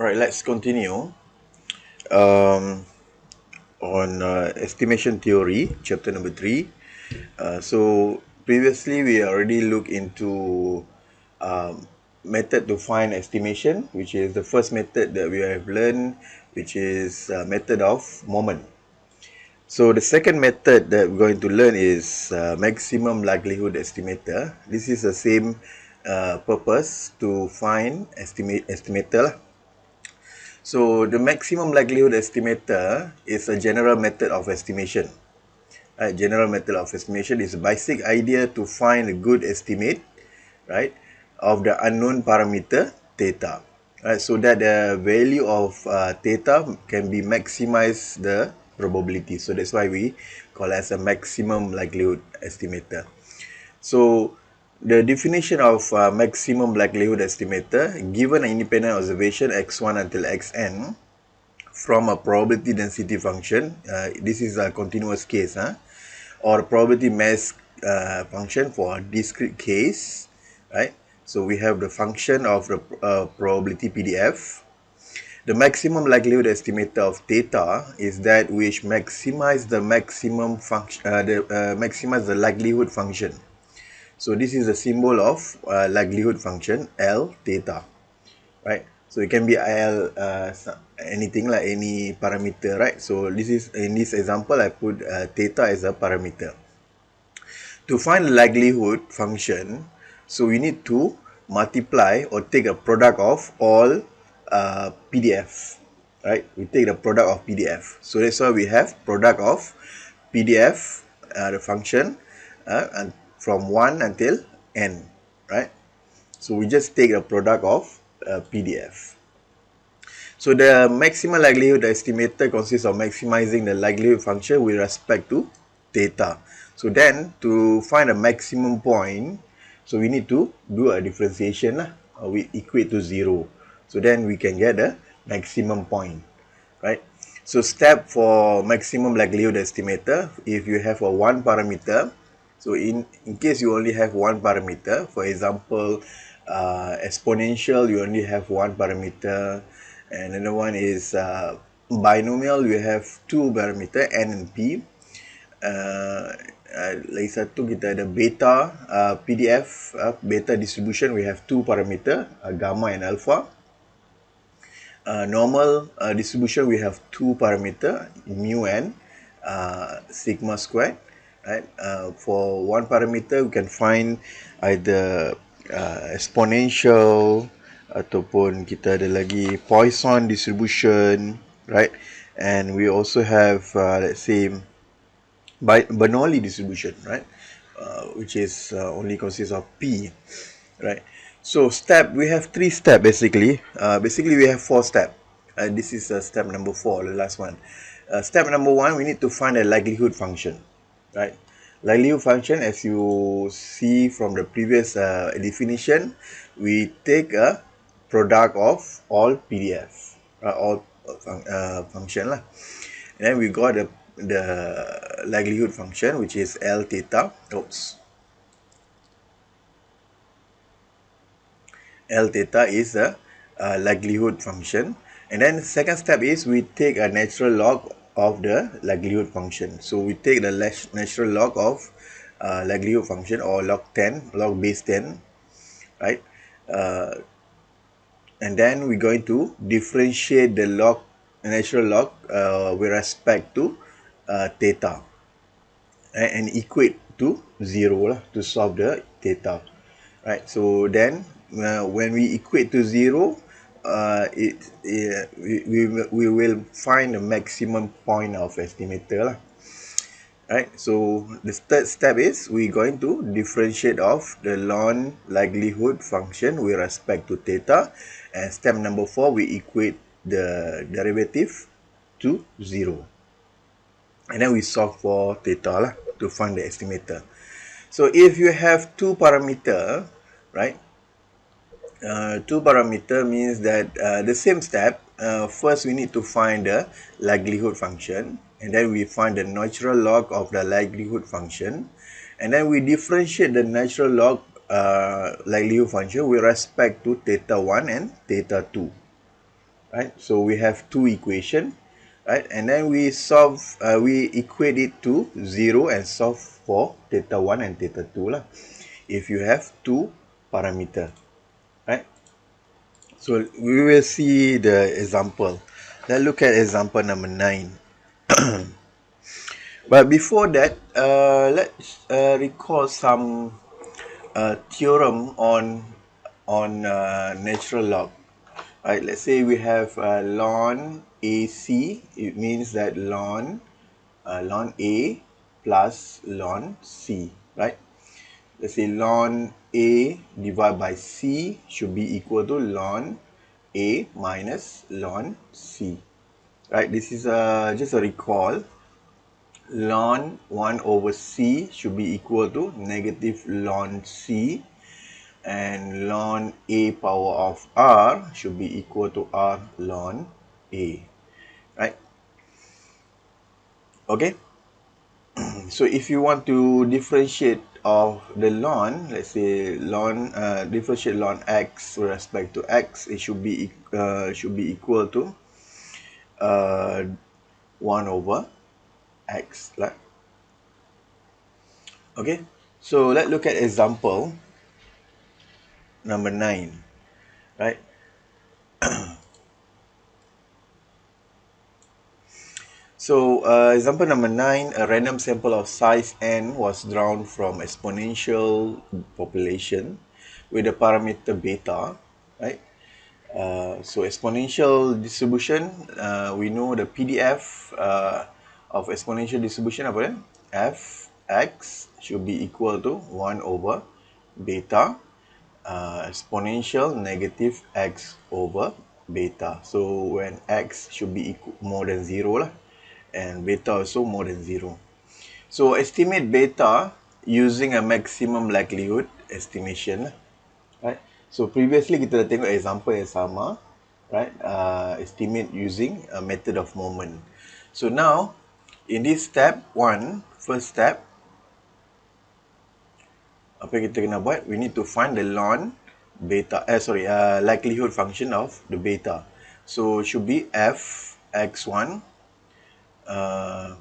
Alright, let's continue um, on estimation theory, chapter number 3. So previously we already looked into method to find estimation, which is the first method that we have learned, which is method of moment. So the second method that we're going to learn is maximum likelihood estimator. This is the same purpose to find estimator lah. So the maximum likelihood estimator is a general method of estimation. Right? General method of estimation is a basic idea to find a good estimate, right, of the unknown parameter theta. Right, so that the value of theta can be maximize the probability. So that's why we call it as a maximum likelihood estimator. So the definition of maximum likelihood estimator, given an independent observation x1 until xn, from a probability density function, this is a continuous case, or probability mass function for a discrete case, right? So we have the function of the probability PDF. The maximum likelihood estimator of theta is that which maximize the maximum function, maximize the likelihood function. So this is a symbol of likelihood function L theta, right? So it can be L anything like any parameter, right? So this is, in this example, I put theta as a parameter. To find the likelihood function, so we need to multiply or take a product of all PDF, right? We take the product of PDF. So that's why we have product of PDF, the function, and from 1 until n, right? So we just take the product of PDF. So the maximum likelihood estimator consists of maximizing the likelihood function with respect to theta. So then to find a maximum point, so we need to do a differentiation lah. We equate to 0. So then we can get a maximum point, right? So step for maximum likelihood estimator, if you have a one parameter, so in case you only have one parameter, for example, exponential, you only have one parameter, and another one is binomial, you have two parameter, n and p. Lagi satu kita ada beta, PDF, beta distribution, we have two parameter, gamma and alpha. Normal distribution, we have two parameter, mu and sigma squared, right? For one parameter, we can find either exponential ataupun kita ada lagi Poisson distribution, right? And we also have let's say Bernoulli distribution, right? Which is only consists of p, right? So we have three steps basically. Basically we have four steps. This is step number 4, the last one. Step number 1, we need to find a likelihood function, right? Likelihood function, as you see from the previous definition, we take a product of all PDF, all function lah. And then we got the likelihood function, which is L theta. L theta is a likelihood function. And then the second step is we take a natural log of the likelihood function. So we take the natural log of likelihood function, or log base 10, right? And then we're going to differentiate the natural log with respect to theta, and equate to 0 lah, to solve the theta, right? So then when we equate to 0, we will find the maximum point of estimator lah, right? So the third step is we're going to differentiate of the log likelihood function with respect to theta, and step number 4, we equate the derivative to 0, and then we solve for theta lah to find the estimator. So if you have two parameter, right? Two parameter means that the same step, first we need to find the likelihood function, and then we find the natural log of the likelihood function, and then we differentiate the natural log likelihood function with respect to theta 1 and theta 2, right? So we have two equation, right? And then we solve, we equate it to 0 and solve for theta 1 and theta 2 lah. If you have two parameter, right? So we will see the example. Let's look at example number 9. But before that, let's recall some theorem on natural log. Right, let's say we have ln AC. It means that ln A plus ln C, right? Let's say ln A divided by C should be equal to ln A minus ln C, right? This is just a recall. Ln 1 over C should be equal to negative ln C, and ln A power of R should be equal to R ln A, right? Okay, so if you want to differentiate of the ln, let's say ln, differentiate ln x with respect to x, it should be equal to 1 over x, right? Okay, so let's look at example number 9, right? So example number 9, a random sample of size n was drawn from exponential population with the parameter beta, right? So exponential distribution, we know the PDF of exponential distribution apa dia? Fx should be equal to 1 over beta exponential negative x over beta. So when x should be more than 0 lah, and beta also more than 0. So estimate beta using a maximum likelihood estimation lah, right? So previously kita dah tengok example yang sama, right? Estimate using a method of moment. So now in this step 1, first step, apa yang kita kena buat? We need to find the ln beta, likelihood function of the beta. So should be f x1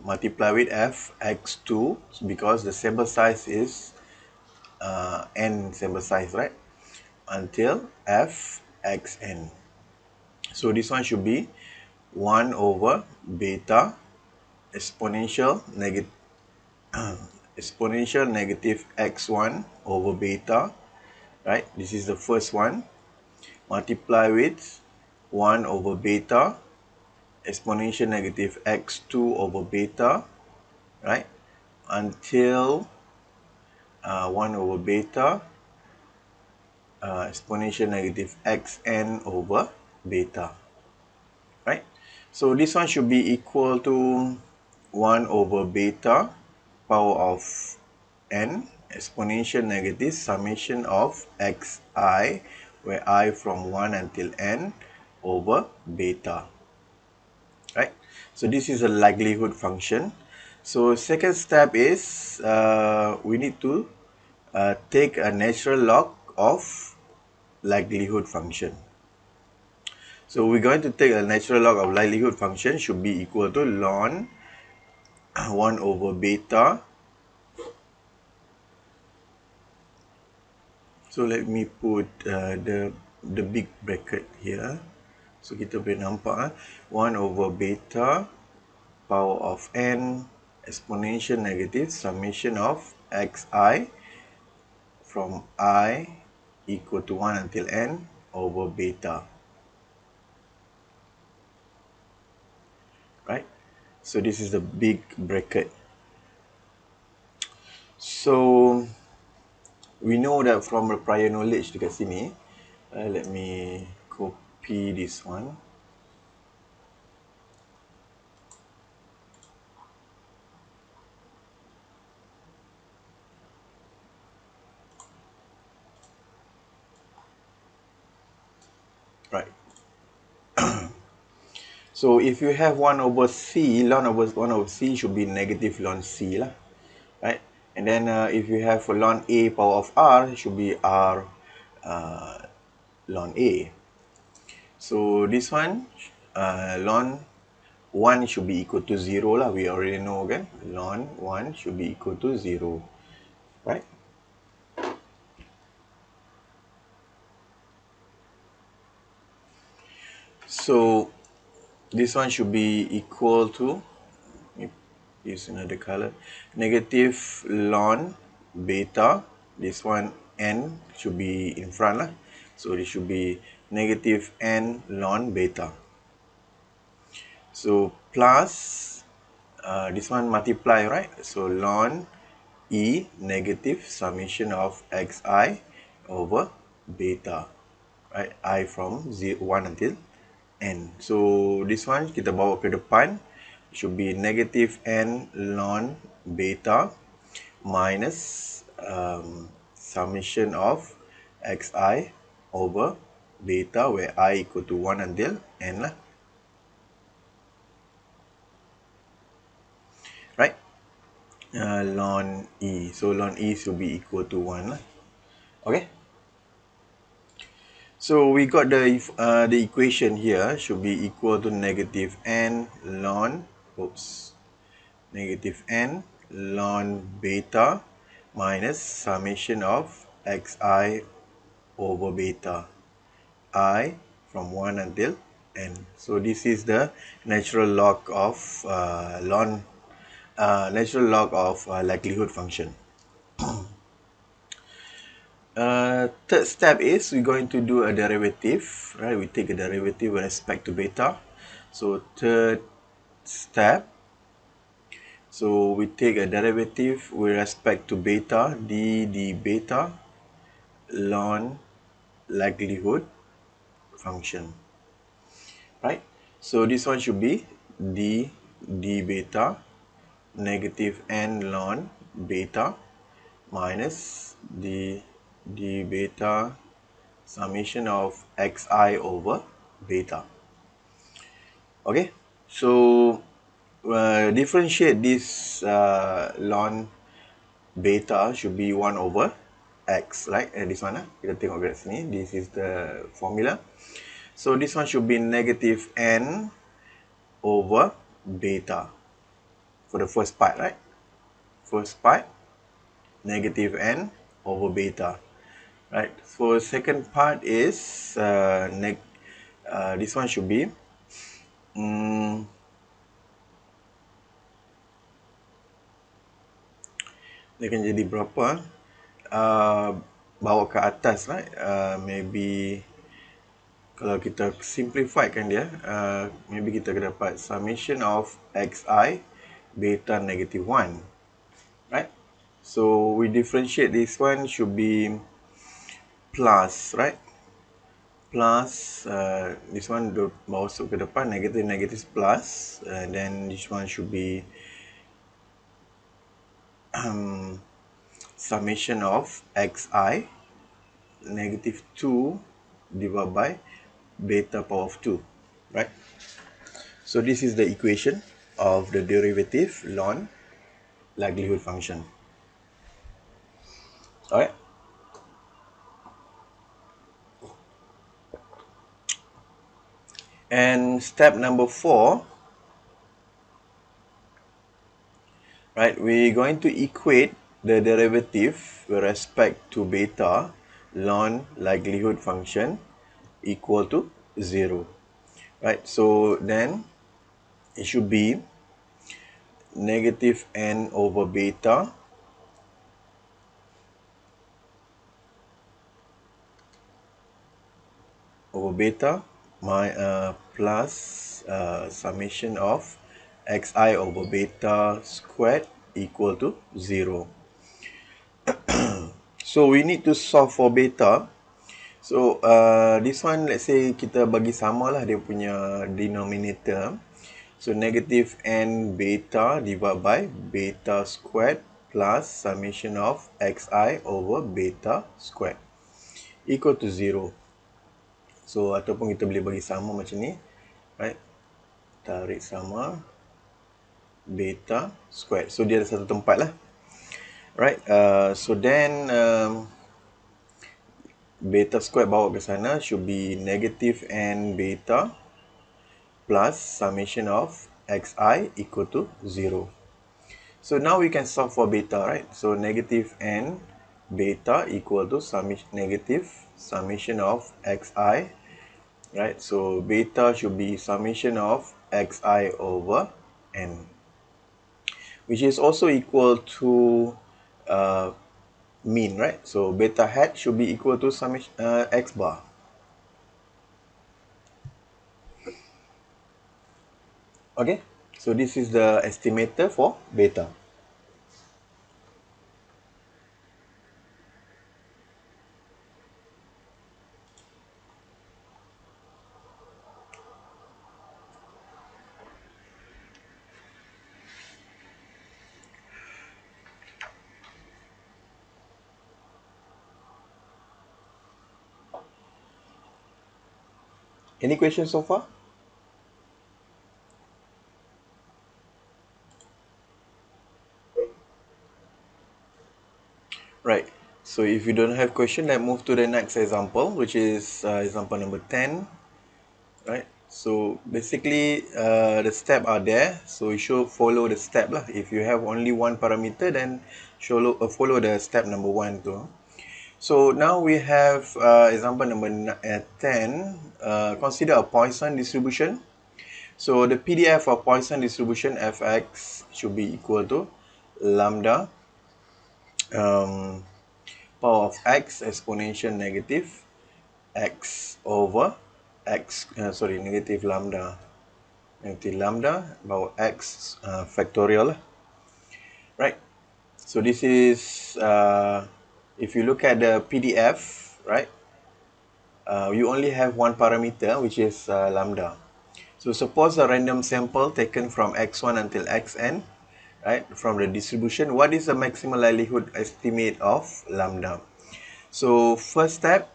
multiply with f x2, because the sample size is n sample size, right? Until f xn. So this one should be 1 over beta exponential negative x1 over beta, right? This is the first one, multiply with 1 over beta exponential negative x2 over beta, right? Until 1 over beta exponential negative xn over beta, right? So this one should be equal to 1 over beta power of n exponential negative summation of xi, where I from 1 until n over beta, right? So this is a likelihood function. So second step is we need to take a natural log of likelihood function. So we're going to take a natural log of likelihood function should be equal to ln 1 over beta. So let me put the big bracket here. So kita boleh nampak 1 over beta power of n exponential negative summation of xi from I equal to 1 until n over beta, right? So this is the big bracket. So we know that from the prior knowledge dekat sini, let me copy this one. Right. So if you have 1 over c, ln over 1 over c should be negative ln c lah, right? And then if you have a ln a power of r, it should be r ln a. So this one, ln 1 should be equal to 0 lah. We already know kan. Ln 1 should be equal to 0. Right? So this one should be equal to, use another color, negative ln beta. This one n should be in front lah. So this should be negative n ln beta. So plus this one multiply, right? So ln e negative summation of xi over beta, right? I from 1 until n. So this one kita bawa ke depan, should be negative n ln beta minus summation of xi over beta, where I equal to 1 until n lah. Right? Ln e. So ln e should be equal to 1 lah. Okay? So we got the equation here should be equal to negative n ln, negative n ln beta minus summation of xi over beta, I from 1 until n. So this is the natural log of likelihood function. Third step is we're going to do a derivative, right? We take a derivative with respect to beta. So third step, so we take a derivative with respect to beta, d beta ln likelihood function, right? So this one should be d beta negative n ln beta minus d beta summation of xi over beta. Okay, so differentiate this ln beta should be 1 over x, right? And this one, kita tengok kat sini, this is the formula. So this one should be negative n over beta for the first part, right? First part, negative n over beta, right? For the second part is this one should be dia akan jadi berapa? Bawa ke atas, right? Maybe kalau kita simplify kan dia, maybe kita akan dapat summation of xi beta negative 1, right? So we differentiate this one should be plus, right? Plus this one bawa masuk ke depan, negative plus, and then this one should be summation of xi negative 2 divided by beta power of 2, right? So this is the equation of the derivative ln likelihood function. Alright. And step number 4, right, we're going to equate the derivative with respect to beta ln likelihood function equal to 0. Right, so then it should be negative n over beta plus summation of xi over beta squared equal to 0. So we need to solve for beta. So this one, let's say kita bagi sama lah dia punya denominator. So negative n beta divided by beta squared plus summation of xi over beta squared equal to 0. So ataupun kita boleh bagi sama macam ni, right? Tarik sama beta squared. So dia ada satu tempat lah, right? So then beta squared bawa ke sana should be negative n beta plus summation of xi equal to 0. So now we can solve for beta, right? So negative n beta equal to negative summation of xi, right? So beta should be summation of xi over n, which is also equal to uh, mean, right? So beta hat should be equal to summation x bar. Okay, so this is the estimator for beta. Any questions so far? Right. So if you don't have question, let's move to the next example, which is example number 10. Right. So basically, the steps are there. So you should follow the step lah. If you have only one parameter, then follow the step number 1 too. So now we have example number 10. Consider a Poisson distribution. So the PDF of Poisson distribution fx should be equal to lambda power of x exponential negative x over x, negative lambda power x factorial, right? So this is, if you look at the PDF, right, you only have one parameter, which is lambda. So suppose a random sample taken from x1 until xn, right, from the distribution. What is the maximum likelihood estimate of lambda? So first step,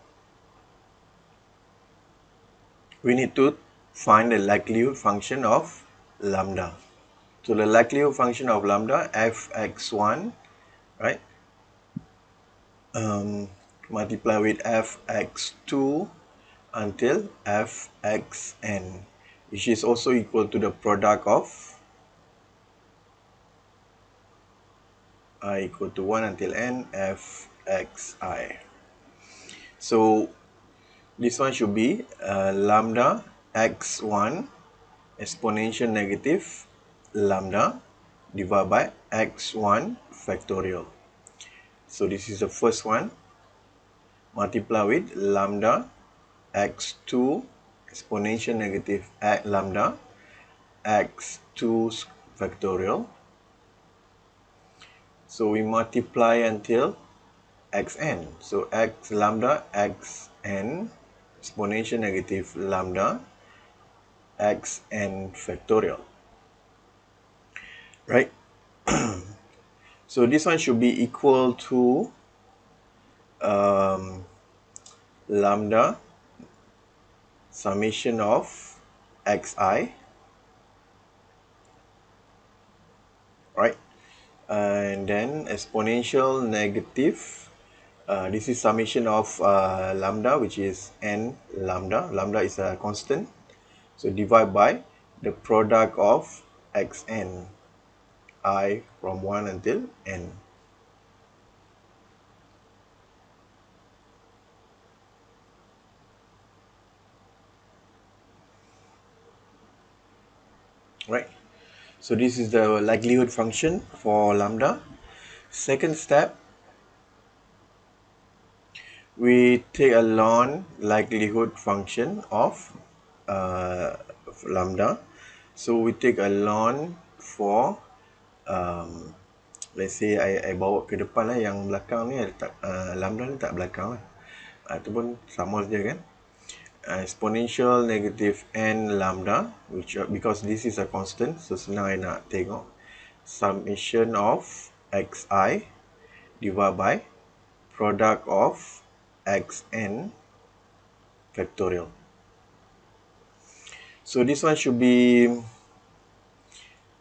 we need to find the likelihood function of lambda. So the likelihood function of lambda, fx1, right, multiply with fx2 until fxn, which is also equal to the product of I equal to 1 until n fxi. So this one should be lambda x1 exponential negative lambda divided by x1 factorial. So this is the first one. Multiply with lambda x2 exponential negative lambda x2 factorial. So we multiply until xn. So x lambda xn exponential negative lambda xn factorial. Right? So this one should be equal to lambda summation of xi, right? And then exponential negative, this is summation of lambda, which is n lambda. Lambda is a constant. So divide by the product of xn, I from 1 until n. Right? So this is the likelihood function for lambda. Second step, we take a ln likelihood function of lambda. So we take a ln for let's say I bawa ke depan lah, yang belakang ni letak lambda ni tak belakang lah, ataupun sama saja kan. Exponential negative n lambda, which because this is a constant, so senang I nak tengok summation of xi divided by product of xn factorial. So this one should be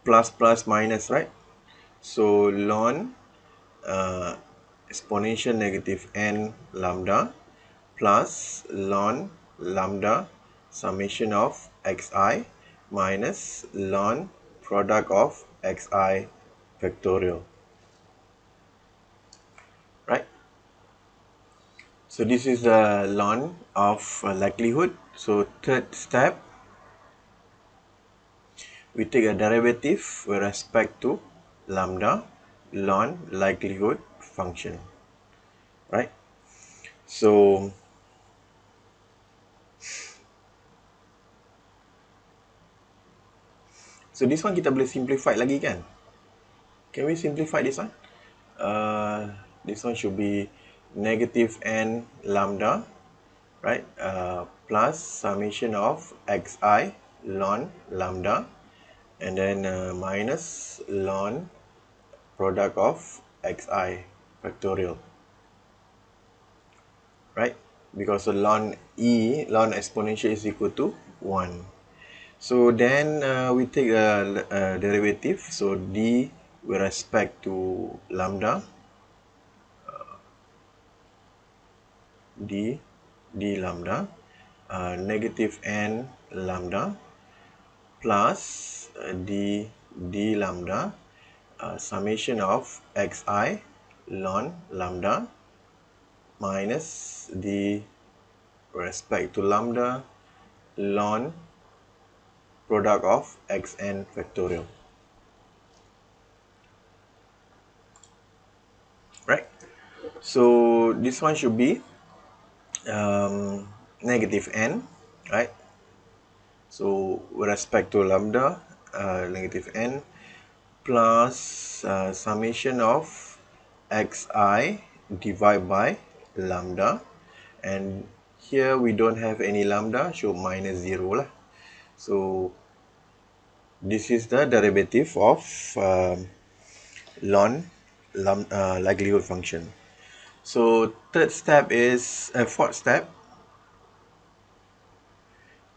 plus plus minus, right? So ln exponential negative n lambda plus ln lambda summation of xi minus ln product of xi factorial, right? So this is the ln of likelihood. So third step, we take a derivative with respect to lambda ln likelihood function, right? So this one kita boleh simplify lagi kan? Can we simplify this one? This one should be negative n lambda, right? Plus summation of xi ln lambda, and then minus ln product of xi factorial, right? Because the ln exponential is equal to 1. So then we take a derivative. So d with respect to lambda, d lambda, negative n lambda plus d lambda, summation of xi ln lambda minus d respect to lambda ln product of xn factorial, right? So this one should be negative n, right? So with respect to lambda, negative n plus summation of xi divided by lambda, and here we don't have any lambda, so minus 0 lah. So this is the derivative of ln likelihood function. So third step is fourth step.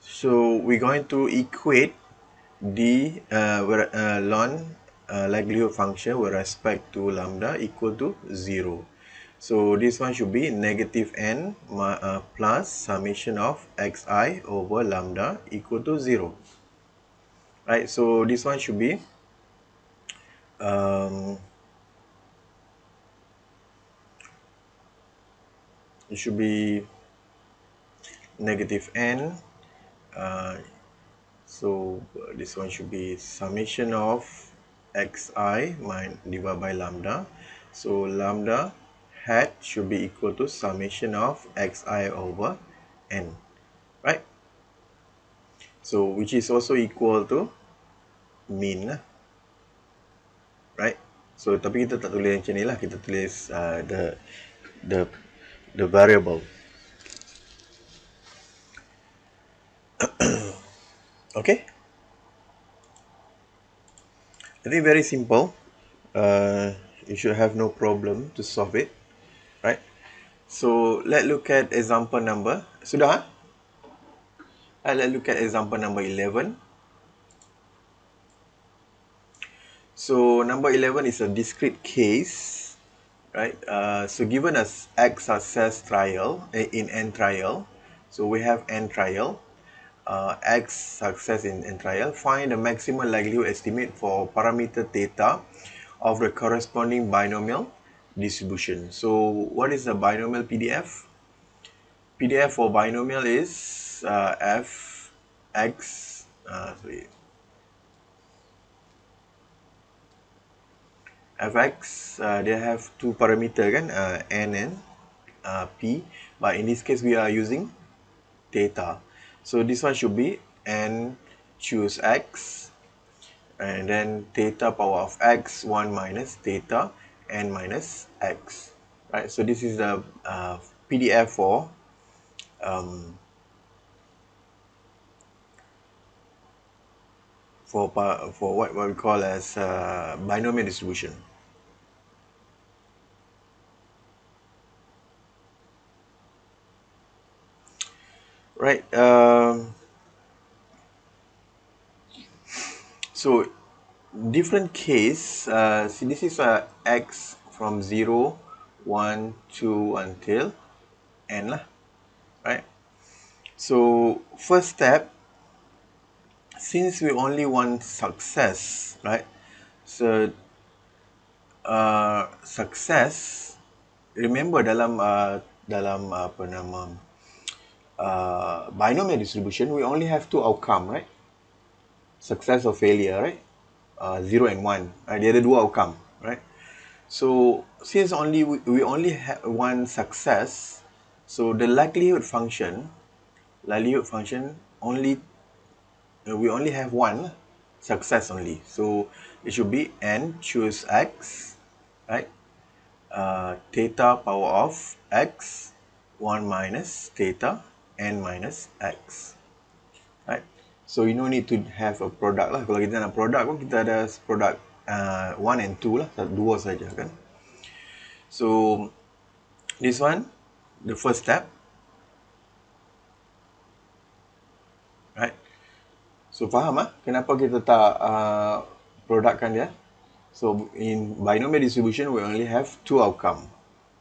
So we're going to equate the ln likelihood function with respect to lambda equal to 0. So this one should be negative n plus summation of xi over lambda equal to 0. Right, so this one should be it should be negative n. So this one should be summation of xi divided by lambda. So lambda hat should be equal to summation of xi over n, right? So which is also equal to mean, right? So tapi kita tak tulis macam ni lah, kita tulis the variable. Okay, I think very simple. You should have no problem to solve it, right? So let's look at example number. Sudah? Let's look at example number 11. So number 11 is a discrete case, right? So given as X success trial in N trial, so we have N trial, X success in N trial, find the maximum likelihood estimate for parameter theta of the corresponding binomial distribution. So what is the binomial PDF? PDF for binomial is fx, fx, they have two parameter kan, n and p, but in this case we are using theta. So this one should be n choose x, and then theta power of x 1 minus theta n minus x, right? So this is the PDF for what we call as binomial distribution. Right. So different case. See, this is x from 0, 1, 2 until n lah. So first step, since we only want success, right? So success, remember dalam apa nama binomial distribution, we only have two outcome, right? Success or failure, right? 0 and 1, right? Dia ada dua outcome, right? So since we only have one success, so the likelihood function only we only have one success only. So it should be n choose x, right? Theta power of x 1 minus theta n minus x, right? So you no need to have a product lah. Kalau kita nak product pun kita ada product 1 and 2 lah, dua saja kan. So this one, the first step, right? So faham kenapa kita tak productkan dia? So in binomial distribution, we only have two outcome.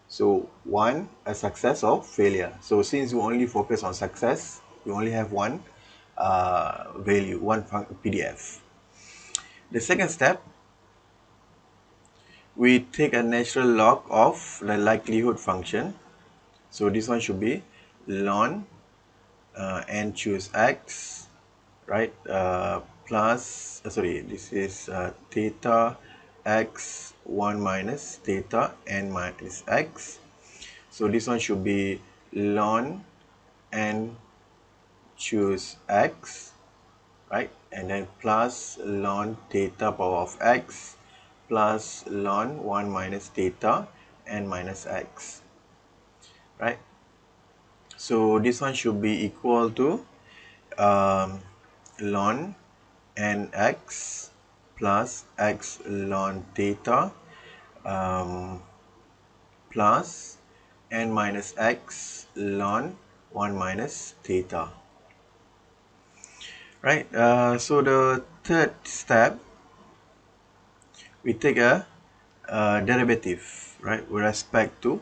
So one, a success or failure. So since we only focus on success, we only have one value, one PDF. The second step, we take a natural log of the likelihood function. So this one should be ln n choose x, right? Plus, this is theta x 1 minus theta n minus x. So this one should be ln n choose x, right? And then plus ln theta power of x plus ln 1 minus theta n minus x, right? So this one should be equal to ln nx plus x ln theta plus n minus x ln 1 minus theta, right? So the third step, we take a derivative, right, with respect to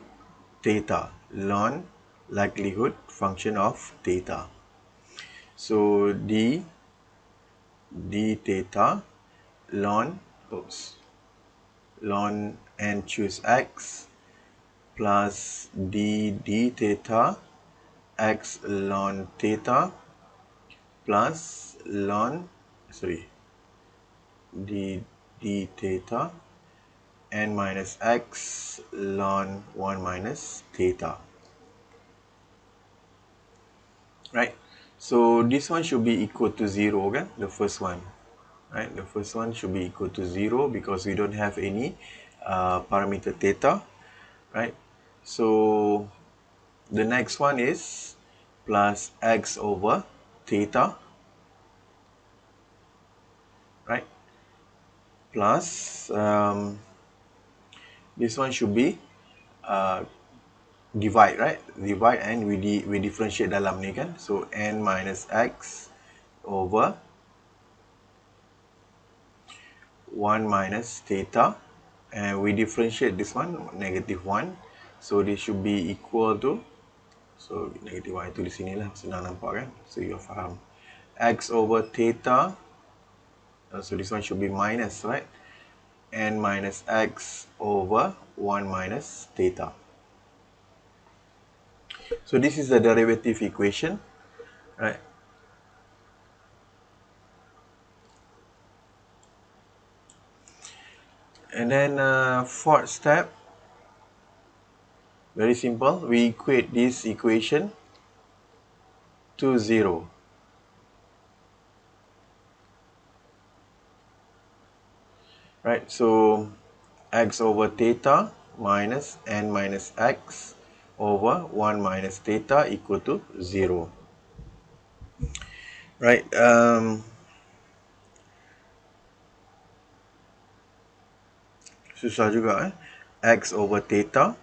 theta, ln likelihood function of theta. So d theta ln n choose x plus d theta x ln theta plus ln d theta n minus x ln 1 minus theta, right? So this one should be equal to 0, okay? The first one, right? The first one should be equal to 0 because we don't have any parameter theta, right? So the next one is plus x over theta, right? Plus this one should be divide, right? Divide and we differentiate dalam ni kan. So n minus x over 1 minus theta, and we differentiate this one negative 1. So this should be equal to, so negative 1 itu di sini lah, senang nampak kan. So you faham. X over theta, so this one should be minus, right? N minus x over 1 minus theta. So this is the derivative equation, right? And then fourth step, very simple. We equate this equation to 0. Right, so x over theta minus n minus x over 1 minus theta equal to 0. Right, susah juga x over theta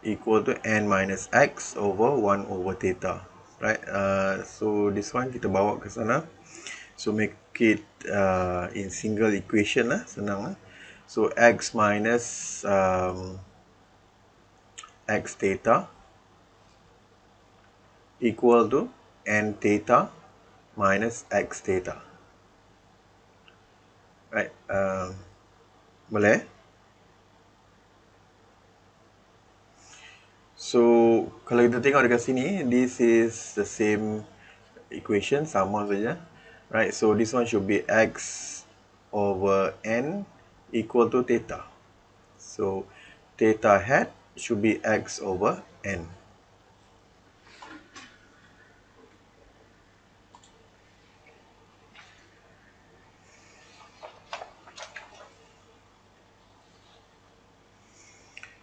equal to n minus x over 1 over theta. Right, so this one kita bawa ke sana. So make it in single equation lah, senang lah. So x minus x theta equal to n theta minus x theta. Right, boleh? So kalau kita tengok dekat sini, this is the same equation, sama saja. Right, so this one should be x over n equal to theta. So theta hat should be x over n.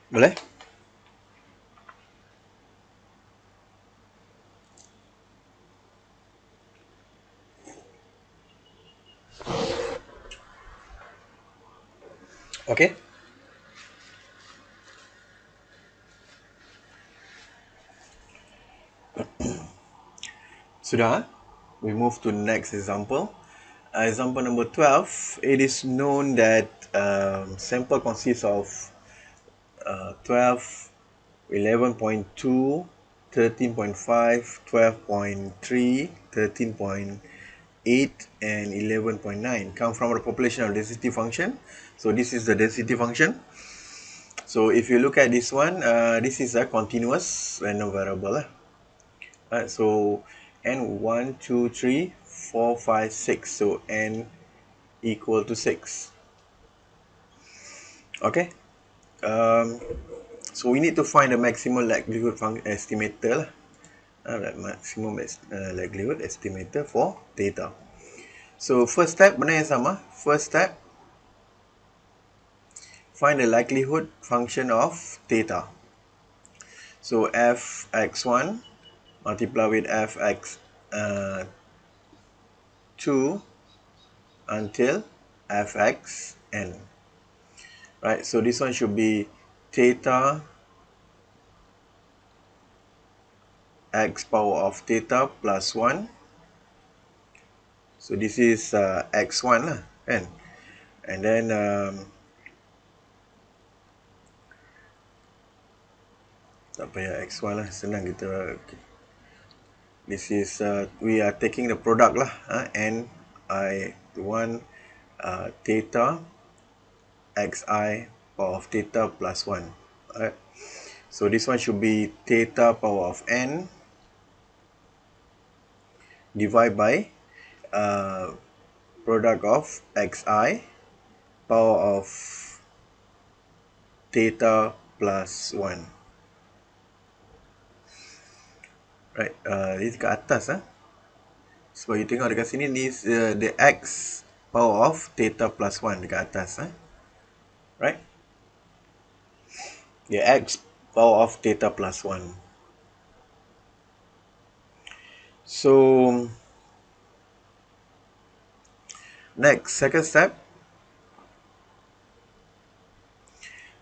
Boleh? Okay. Sudah? We move to the next example. Example number 12. It is known that sample consists of 12, 11.2, 13.5, 12.3, 13.8, and 11.9 come from the population of density function. So this is the density function. So if you look at this one, this is a continuous random variable. Right, so n 1, 2, 3, 4, 5, 6. So n equal to 6. Okay. So we need to find the maximum likelihood estimator lah. Maximum likelihood estimator for theta. So first step, mana yang sama? First step, find the likelihood function of theta. So fx1 multiply with fx2 until fxn. Right, so this one should be theta x power of theta plus 1. So this is x1 lah, kan? And then tak payah x1 lah, senang kita. This is we are taking the product lah, n I1 theta xi power of theta plus 1. Alright. So this one should be theta power of n divided by product of xi power of theta plus 1. Right, ini dekat atas sebab you tengok dekat sini ni the x power of theta plus 1 dekat atas right, the x power of theta plus 1. So next, second step,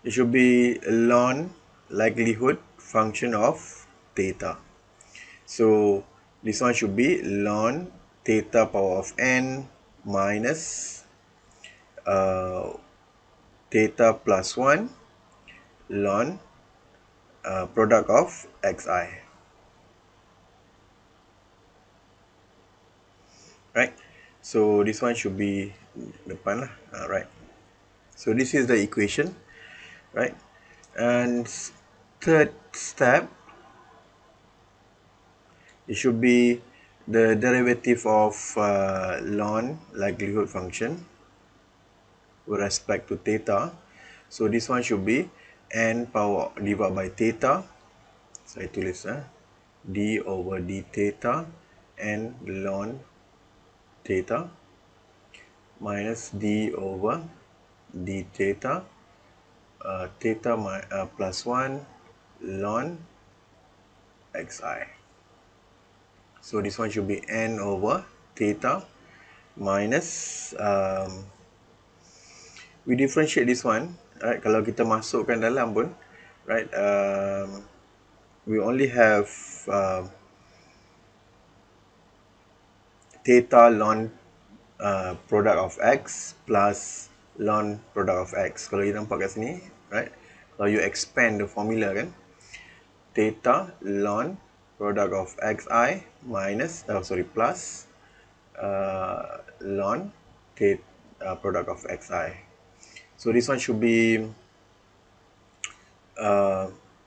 it should be ln likelihood function of theta. So this one should be ln theta power of n minus theta plus 1 ln product of xi. Right, so this one should be depan lah. Right, so this is the equation, right? And third step, it should be the derivative of ln likelihood function with respect to theta. So this one should be n power divided by theta. Saya tulis d over d theta n ln theta minus d over d theta theta plus 1 ln xi. So this one should be n over theta minus we differentiate this one, right? Kalau kita masukkan dalam pun, right, we only have theta ln product of x plus ln product of x. Kalau you nampak kat sini, right, kalau you expand the formula kan, theta ln product of xi minus plus ln theta product of xi. So this one should be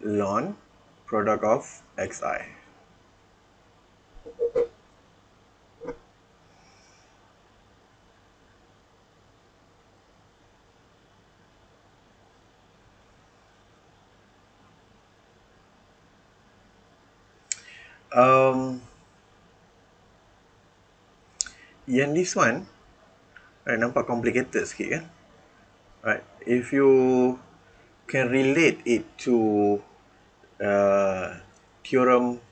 ln product of xi. Yang this one, right, nampak complicated sikit kan? Right, if you can relate it to theorem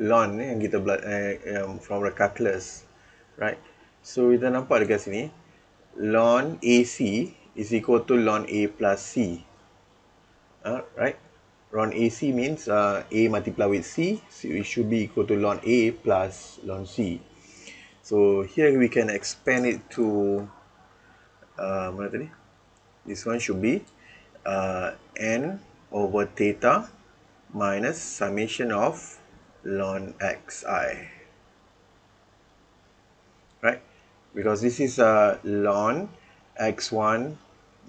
ln yang kita from the calculus, right? So kita nampak dekat sini ln AC is equal to ln A plus C. Right? Ln AC means A multiplied with C, so it should be equal to ln A plus ln C. So here we can expand it to mana tadi? This one should be n over theta minus summation of ln xi. Right? Because this is ln x1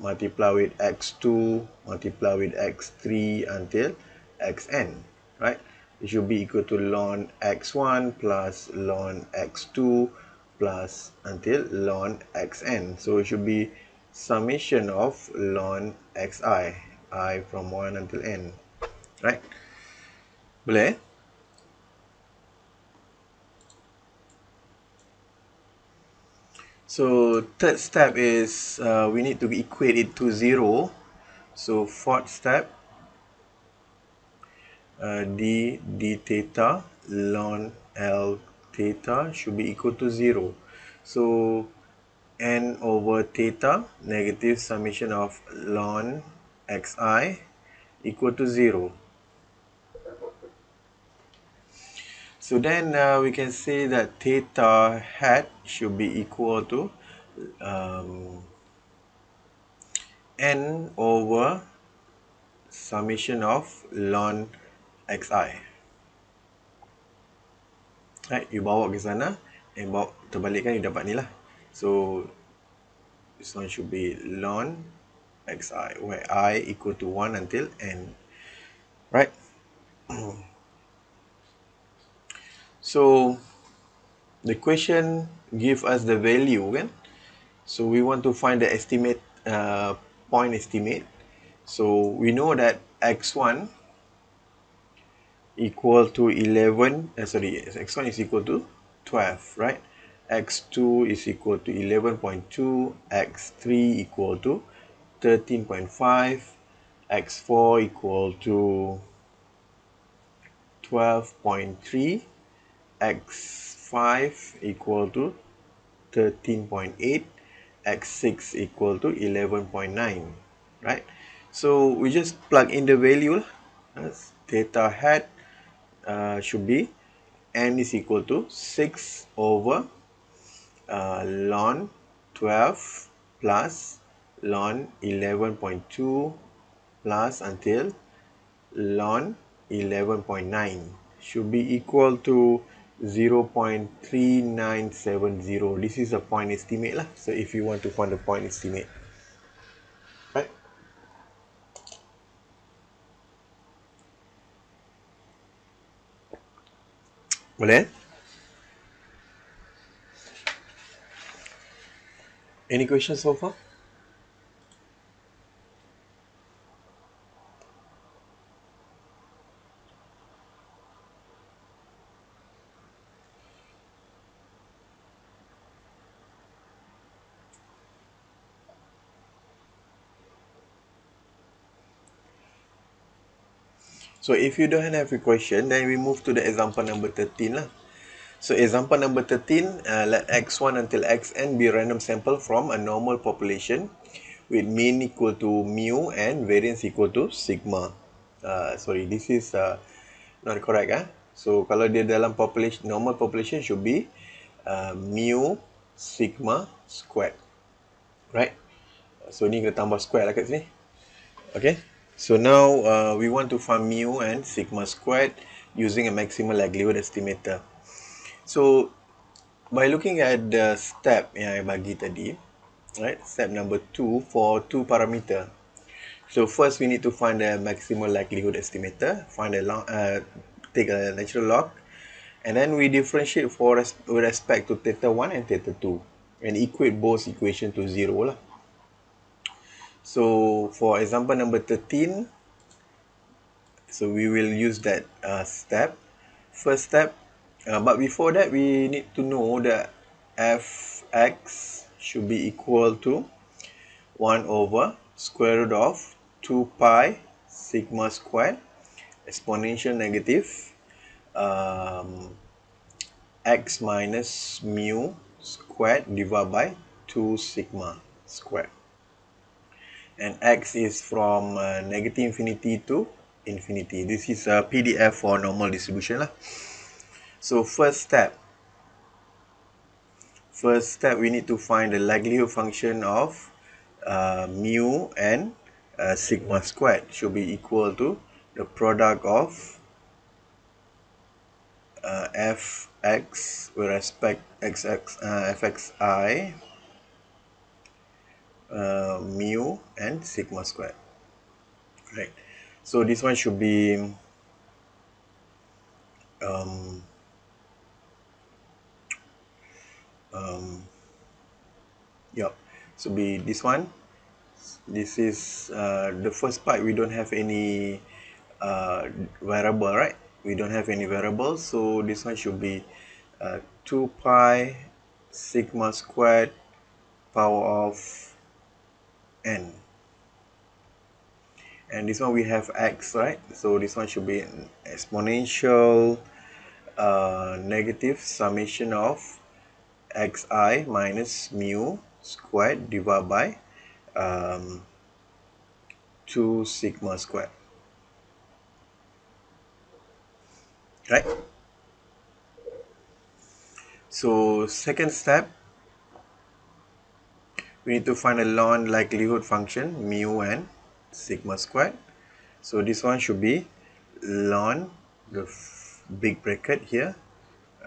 multiply with x2 multiply with x3 until xn, right? It should be equal to ln x1 plus ln x2 plus until ln xn. So it should be summation of ln xi, I from 1 until n, right? Boleh? So third step is we need to equate it to 0. So fourth step, d theta ln L theta should be equal to 0. So n over theta negative summation of ln xi equal to 0. So then we can say that theta hat should be equal to n over summation of ln xi. Right, you bawa ke sana and bawa terbalikkan, you dapat ni lah. So this one should be ln xi where I equal to 1 until n. Right? So the question give us the value kan. So we want to find the estimate, point estimate. So we know that x1 equal to 11, x1 is equal to 12, right? x2 is equal to 11.2, x3 equal to 13.5, x4 equal to 12.3, x5 equal to 13.8, x6 equal to 11.9, right? So we just plug in the value. Theta hat should be n is equal to 6 over ln 12 plus ln 11.2 plus until ln 11.9 should be equal to 0.3970. This is a point estimate lah. So if you want to find the point estimate, right? Boleh? Any questions so far? So if you don't have a question, then we move to the example number 13 lah. So example number 13, let x1 until xn be random sample from a normal population with mean equal to mu and variance equal to sigma. Sorry, this is not correct. So kalau dia dalam population, normal population should be mu sigma squared, right? So ni kita tambah square lah kat sini. Okay, so now we want to find mu and sigma squared. using a maximum likelihood estimator. So by looking at the step yang I bagi tadi, right, step number 2 for two parameter. So first we need to find the maximum likelihood estimator, take a natural log, and then we differentiate with respect to theta 1 and theta 2 and equate both equation to 0 lah. So for example number 13, so we will use that step, first step, but before that we need to know that fx should be equal to 1 over square root of 2 pi sigma squared exponential negative x minus mu squared divided by 2 sigma squared. And x is from negative infinity to infinity. This is a PDF for normal distribution lah. So first step we need to find the likelihood function of mu and sigma squared should be equal to the product of fx with respect fxi mu and sigma squared, right? So this one should be so be this one. This is the first part. We don't have any variable, right? We don't have any variables, so this one should be 2 pi sigma squared power of n, and this one we have x, right? So this one should be an exponential negative summation of xi minus mu squared divided by 2 sigma squared, right? So second step, we need to find a ln likelihood function mu and sigma squared. So this one should be ln the big bracket here,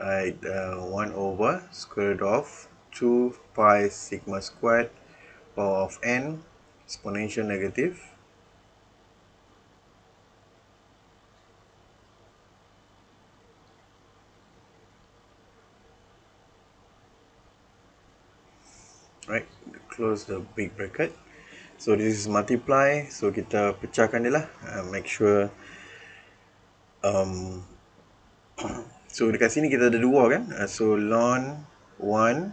right, 1 over square root of 2 pi sigma squared power of n exponential negative right, close the big bracket. So this is multiply, so kita pecahkan dia lah, make sure so dekat sini kita ada dua kan, so ln 1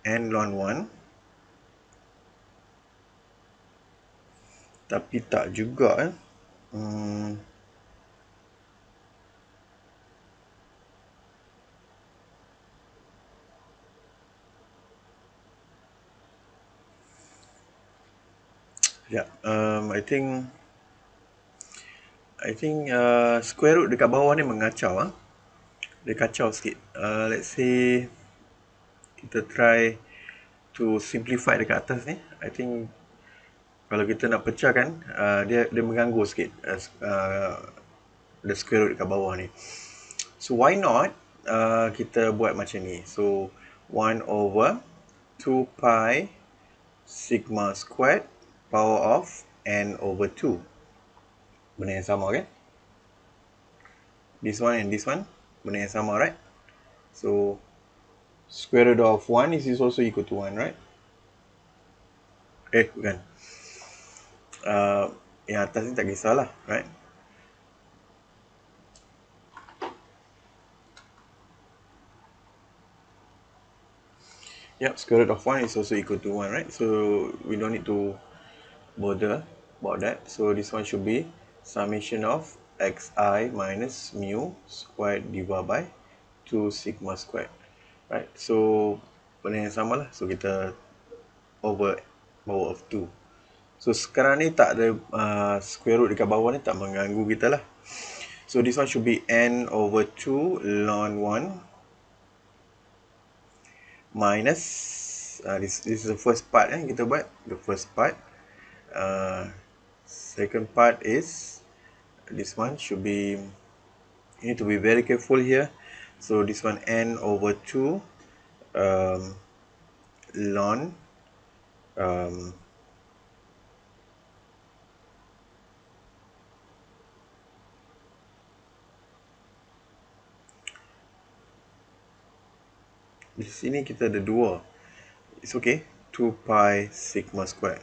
and ln 1, tapi tak juga yeah, I think square root dekat bawah ni mengacau dia kacau sikit. Let's say kita try to simplify dekat atas ni. I think kalau kita nak pecahkan, dia mengganggu sikit the square root dekat bawah ni. So why not kita buat macam ni. So 1 over 2 pi sigma squared power of n over 2. Benda yang sama kan? This one and this one, benda yang sama, right? So square root of 1 is also equal to 1, right? Bukan. Yang atas ni tak kisahlah, right? Yep, square root of 1 is also equal to 1, right? So we don't need to bother about that. So this one should be summation of xi minus mu squared divided by 2 sigma squared, right? So benda yang sama lah. So kita over power of 2. So sekarang ni tak ada square root dekat bawah ni, tak mengganggu kita lah. So this one should be n over 2 ln 1 minus this is the first part kita buat, the first part. Second part is this one should be You need to be very careful here. So this one n over 2 ln di sini kita ada dua. It's okay. 2 pi sigma square.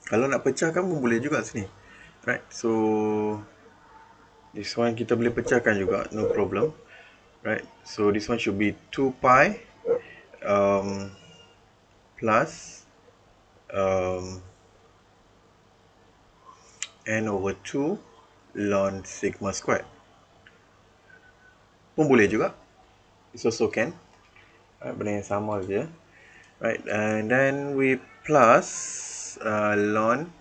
Kalau nak pecahkan pun boleh juga sini. Right. So this one kita boleh pecahkan juga, no problem. Right. So this one should be 2 pi plus n over 2 ln sigma squared. Pun boleh juga. It's also can. Right, benda yang sama je. Right, and then we plus ln,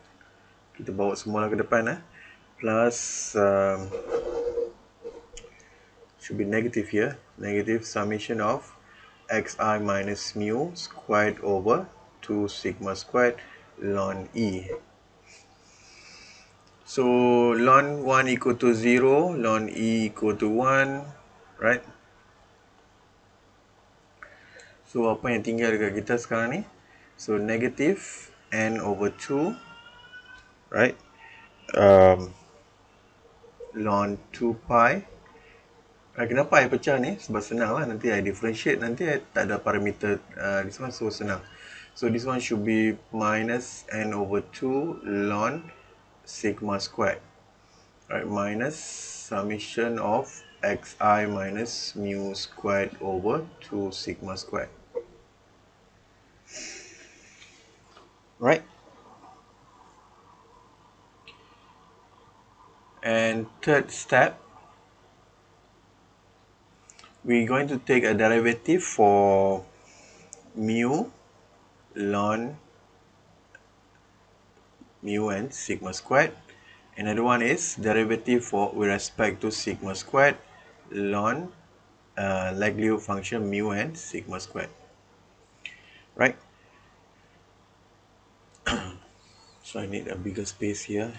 kita bawa semua ke depan, plus should be negative here, negative summation of xi minus mu squared over 2 sigma squared ln e. So ln 1 equal to 0, ln e equal to 1, right? So apa yang tinggal dekat kita sekarang ni? So negative n over 2, right? Ln 2 pi. Kenapa I pecah ni? Sebab senang lah. Nanti I differentiate. Nanti I tak ada parameter. This one so senang. So this one should be minus n over 2 ln sigma squared. Right, minus summation of xi minus mu squared over 2 sigma squared. Right? And third step, we're going to take a derivative for mu ln mu and sigma squared. Another one is derivative for with respect to sigma squared ln likelihood function mu and sigma squared. Right? So I need a bigger space here.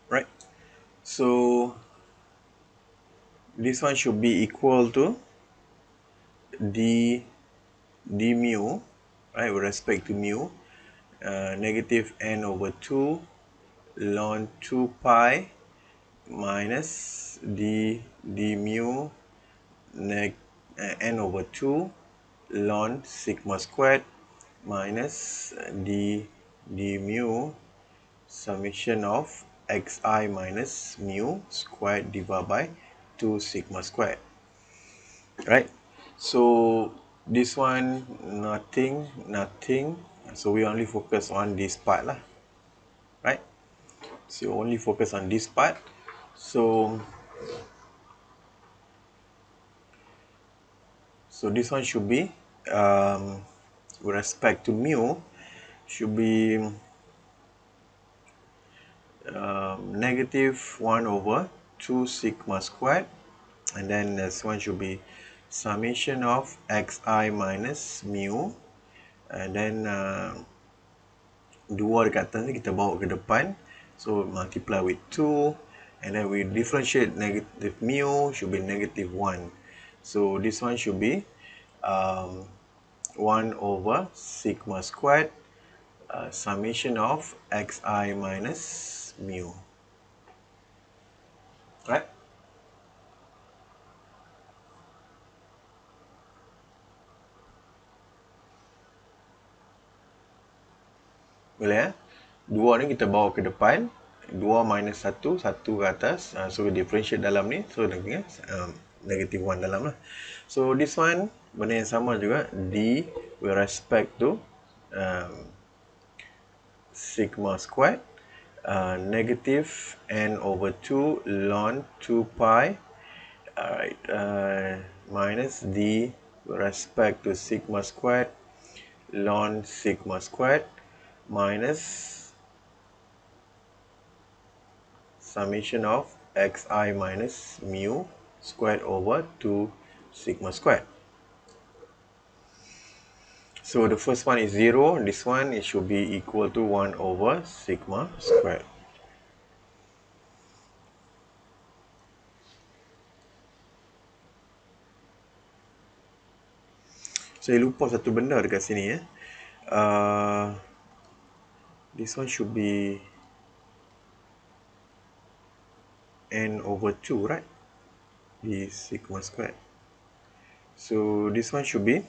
Right? So this one should be equal to d mu, right, with respect to mu, negative n over 2 ln 2 pi minus d mu n over 2 ln sigma squared minus d mu summation of xi minus mu squared divided by 2 sigma squared. Right? So this one nothing. So we only focus on this part lah. Right? So only focus on this part. So this one should be with respect to mu should be negative 1 over 2 sigma squared, and then this one should be summation of xi minus mu, and then 2 dekat atas ni kita bawa ke depan, so multiply with 2, and then we differentiate negative mu should be negative 1. So this one should be 1 over sigma squared summation of xi minus mu. Right? Boleh 2 ni kita bawa ke depan, 2 minus 1, 1 ke atas, so we differentiate dalam ni, so negative 1 dalam lah. So this one benda yang sama juga, d with respect to sigma squared, negative n over 2 ln 2 pi, alright, minus d with respect to sigma squared ln sigma squared minus summation of xi minus mu squared over 2 sigma squared. So the first one is 0, this one it should be equal to 1 over sigma squared. Saya lupa satu benda dekat sini ya. This one should be n over 2, right? The sigma squared. So this one should be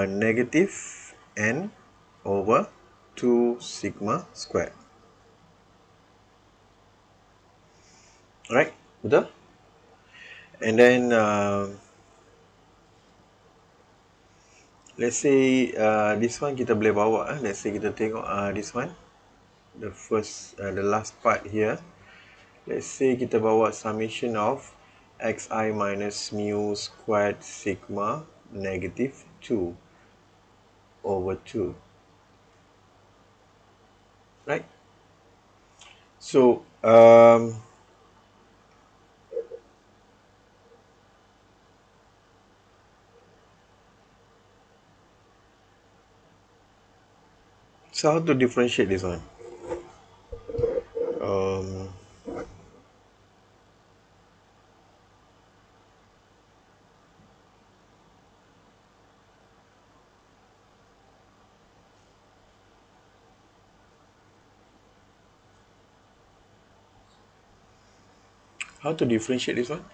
negative n over 2 sigma squared. Right? Betul? And then let's say this one kita boleh bawa. Let's say kita tengok this one, the last part here. Let's say kita bawa summation of xi minus mu squared sigma negative 2 over 2. Right? So, so how to differentiate this one? How to differentiate this one?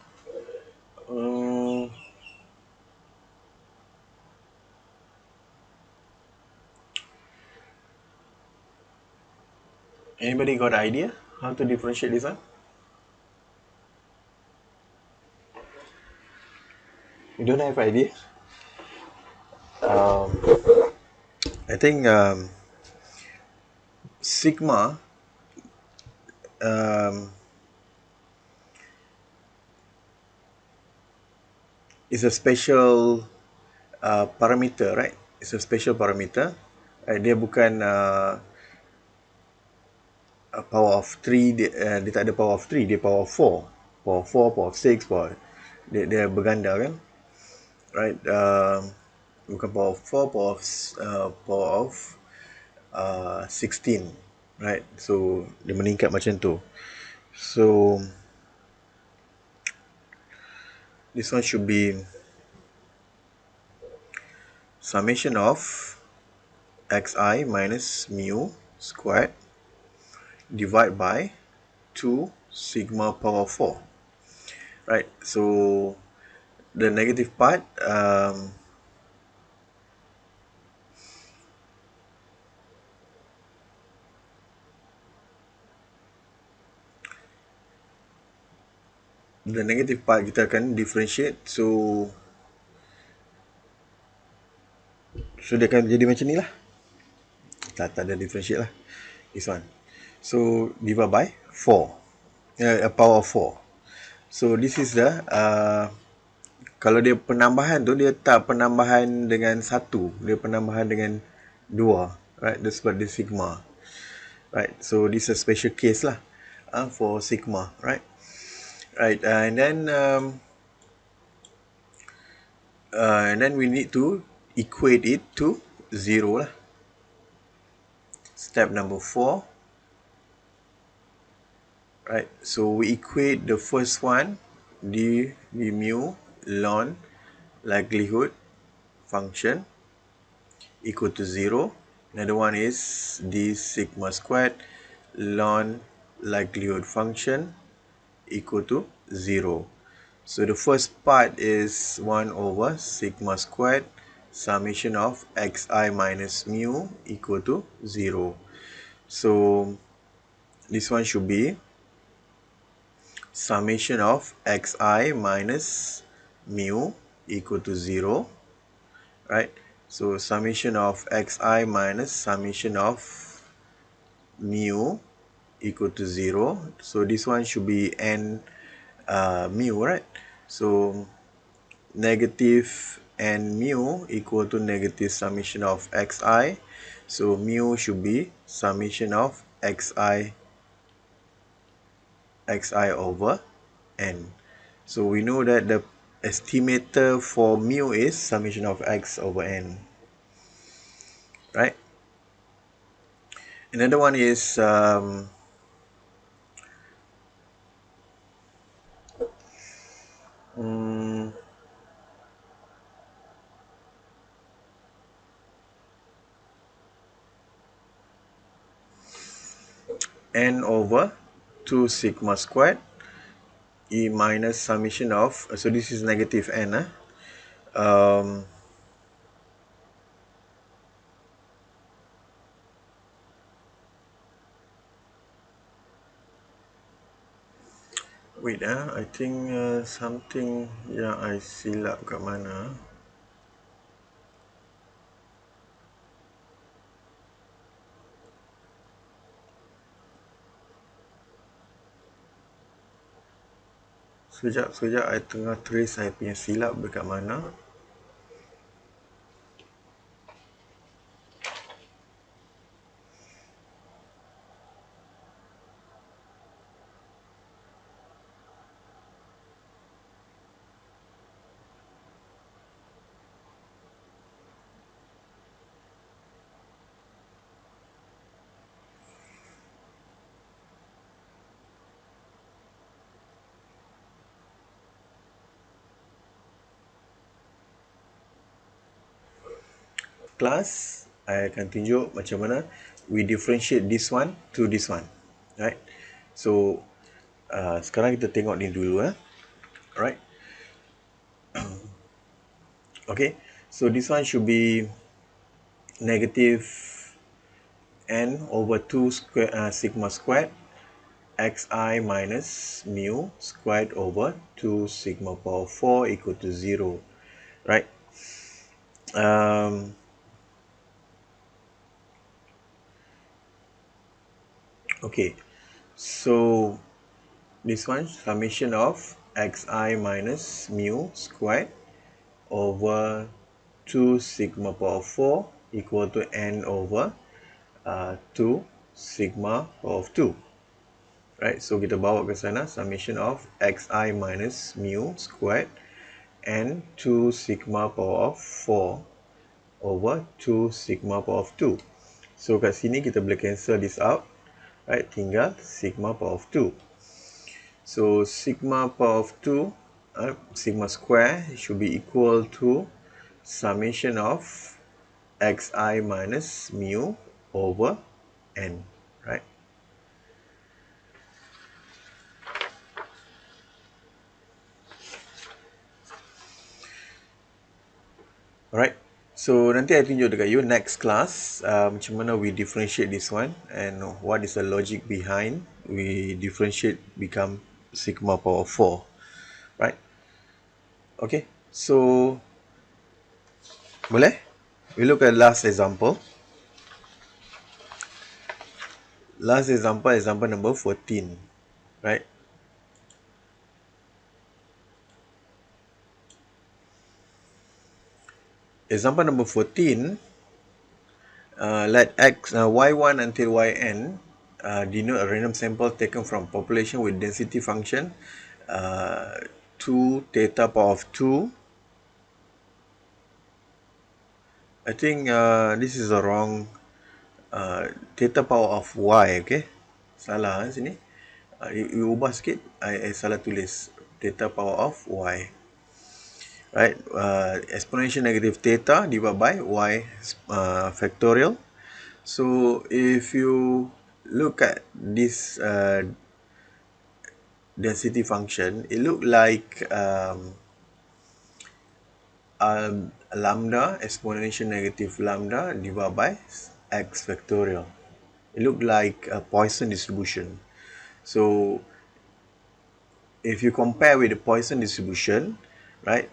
Anybody got an idea how to differentiate this one? You don't have idea? I think sigma is a special parameter, right? It's a special parameter. Dia bukan power of 3, dia tak ada power of 3, dia power of 4. Power of 4, power of 6, dia berganda kan? Right? Bukan power of 4, power of 16. Right? So, dia meningkat macam tu. So, this one should be summation of xi minus mu squared divided by 2 sigma power 4. Right, so the negative part, kita akan differentiate. So dia akan jadi macam ni lah. Tak ada differentiate lah. This one. So divide by 4. Power of 4. So this is the kalau dia penambahan tu, dia tak penambahan dengan 1, dia penambahan dengan 2. Right, that's what the sigma. Right, so this is a special case lah for sigma. Right, and then we need to equate it to 0 lah. Step number 4. Right, so we equate the first one, d mu ln likelihood function equal to 0. Another one is d sigma squared ln likelihood function equal to 0. So the first part is 1 over sigma squared summation of xi minus mu equal to 0. So this one should be summation of xi minus mu equal to 0. Right? So summation of xi minus summation of mu equal to 0. So this one should be n mu, right? So negative n mu equal to negative summation of xi. So mu should be summation of xi over n. So we know that the estimator for mu is summation of x over n, right? Another one is n over 2 sigma squared e minus summation of, so this is negative n. Wait, I think something yang I silap kat mana. Sekejap, I tengah trace saya punya silap dekat mana. Class, I akan tunjuk macam mana we differentiate this one to this one, right? So sekarang kita tengok ni dulu, right? Okay, so this one should be negative n over 2 sigma squared xi minus mu squared over 2 sigma power 4 equal to 0, right? Okay, so this one summation of xi minus mu squared over 2 sigma power 4 equal to n over 2 sigma power of 2. Right, so kita bawa ke sana summation of xi minus mu squared and 2 sigma power of 4 over 2 sigma power of 2. So kat sini kita boleh cancel this out, right, tinggal sigma power of 2. So sigma power of 2, sigma square should be equal to summation of xi minus mu over n, right? Alright, so nanti I tunjuk dekat you next class macam mana we differentiate this one and what is the logic behind we differentiate become sigma power 4, right? Okay, so boleh? We look at last example. Last example, example number 14, right? Example number 14, let x y1 until yn denote a random sample taken from population with density function 2 theta power of 2. I think this is the wrong theta power of y, okay? Salah sini. You ubah sikit, I salah tulis theta power of y. Right, exponential negative theta divided by y factorial. So if you look at this density function, it look like lambda exponential negative lambda divided by x factorial. It look like a Poisson distribution. So if you compare with the Poisson distribution, right,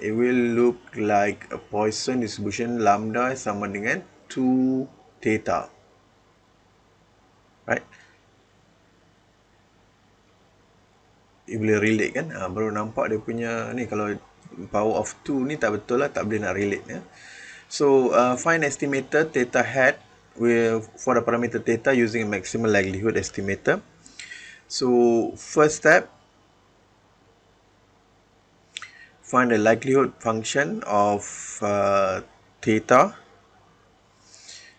it will look like a Poisson distribution lambda sama dengan 2 theta, right? You boleh relate kan, baru nampak dia punya ni. Kalau power of 2 ni tak betul lah, tak boleh nak relate ya. So find estimator theta hat for the parameter theta using a maximum likelihood estimator. So first step, find the likelihood function of theta.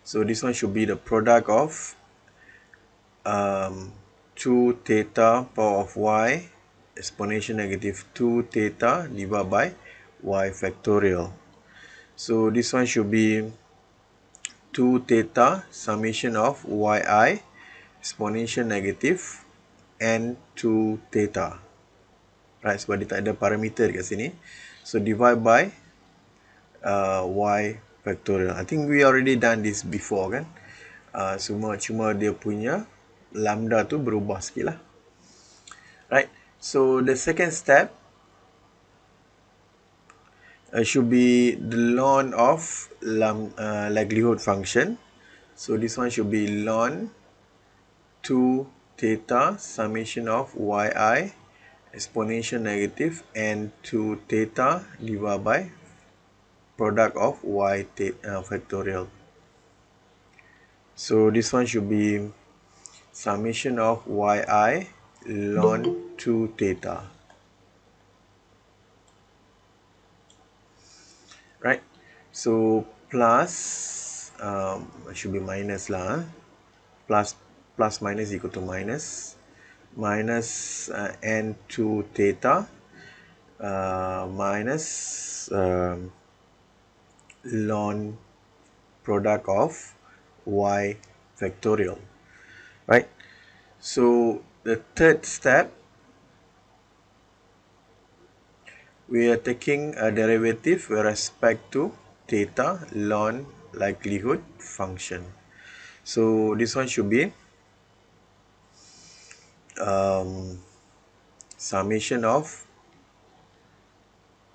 So this one should be the product of 2 theta power of y exponential negative 2 theta divided by y factorial. So this one should be 2 theta summation of yi exponential negative n 2 theta. Right, sebab dia tak ada parameter dekat sini. So divide by y factorial. I think we already done this before kan. Cuma dia punya lambda tu berubah sikit lah. Right, so the second step should be the ln of likelihood function. So this one should be ln 2 theta summation of yi exponential negative n 2 theta divided by product of y factorial. So this one should be summation of yi ln 2 theta. Right, so plus should be minus lah, plus minus equal to minus n 2 theta minus ln product of y factorial. Right, so the third step, we are taking a derivative with respect to theta ln likelihood function. So this one should be summation of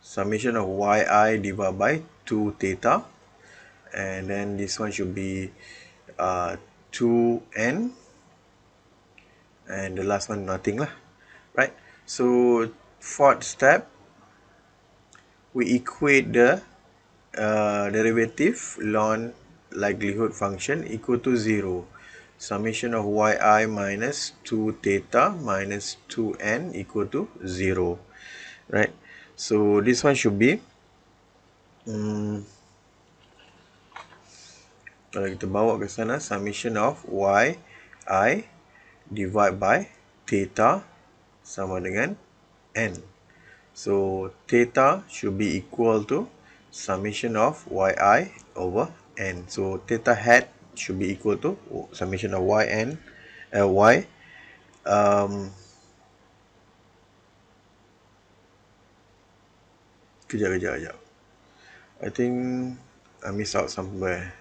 yi divided by 2 theta, and then this one should be 2n, and the last one nothing lah. Right, so fourth step, we equate the derivative ln likelihood function equal to 0. Summation of yi minus 2 theta minus 2n equal to 0. Right, so this one should be kalau kita bawa ke sana, summation of yi divide by theta sama dengan n. So theta should be equal to summation of yi over n. So theta hat should be equal to summation of y kejap. I think I miss out somewhere.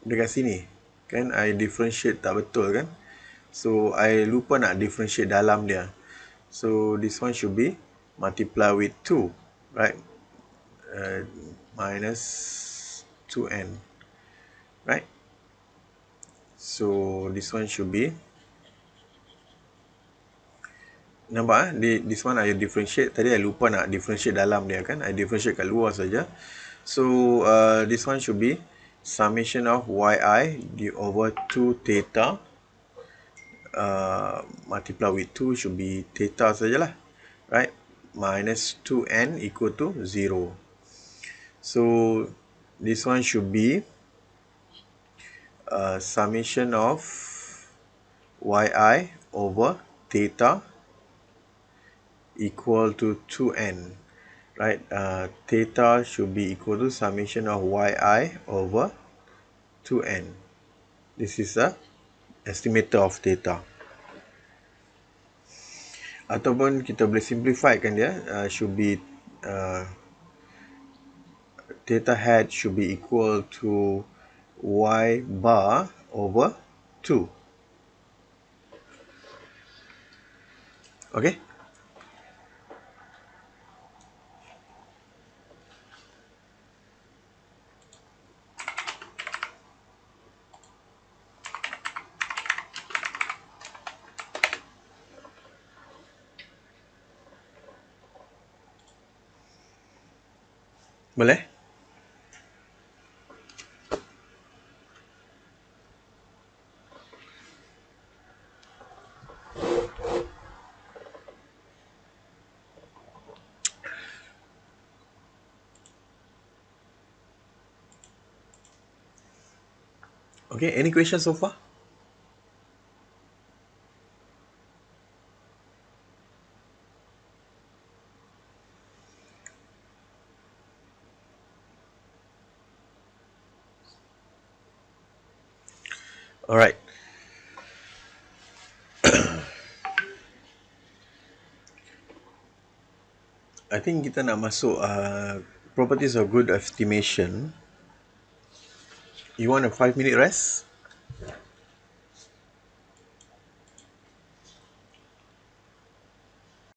Dekat sini kan I differentiate tak betul kan, so I lupa nak differentiate dalam dia. So this one should be multiply with 2, right, minus 2n, right. So this one should be, nampak this one I differentiate, tadi I lupa nak differentiate dalam dia kan, I differentiate kat luar saja. So this one should be summation of yi over 2 theta multiply with 2 should be theta sajalah, right, minus 2n equal to 0. So this one should be summation of yi over theta equal to 2n, right. Theta should be equal to summation of yi over 2n. This is the estimator of theta. Ataupun kita boleh simplify kan dia, should be theta hat should be equal to y bar over 2. Okay. Boleh? Okay, any questions so far? Alright. I think kita nak masuk properties of good estimation. You want a 5-minute rest?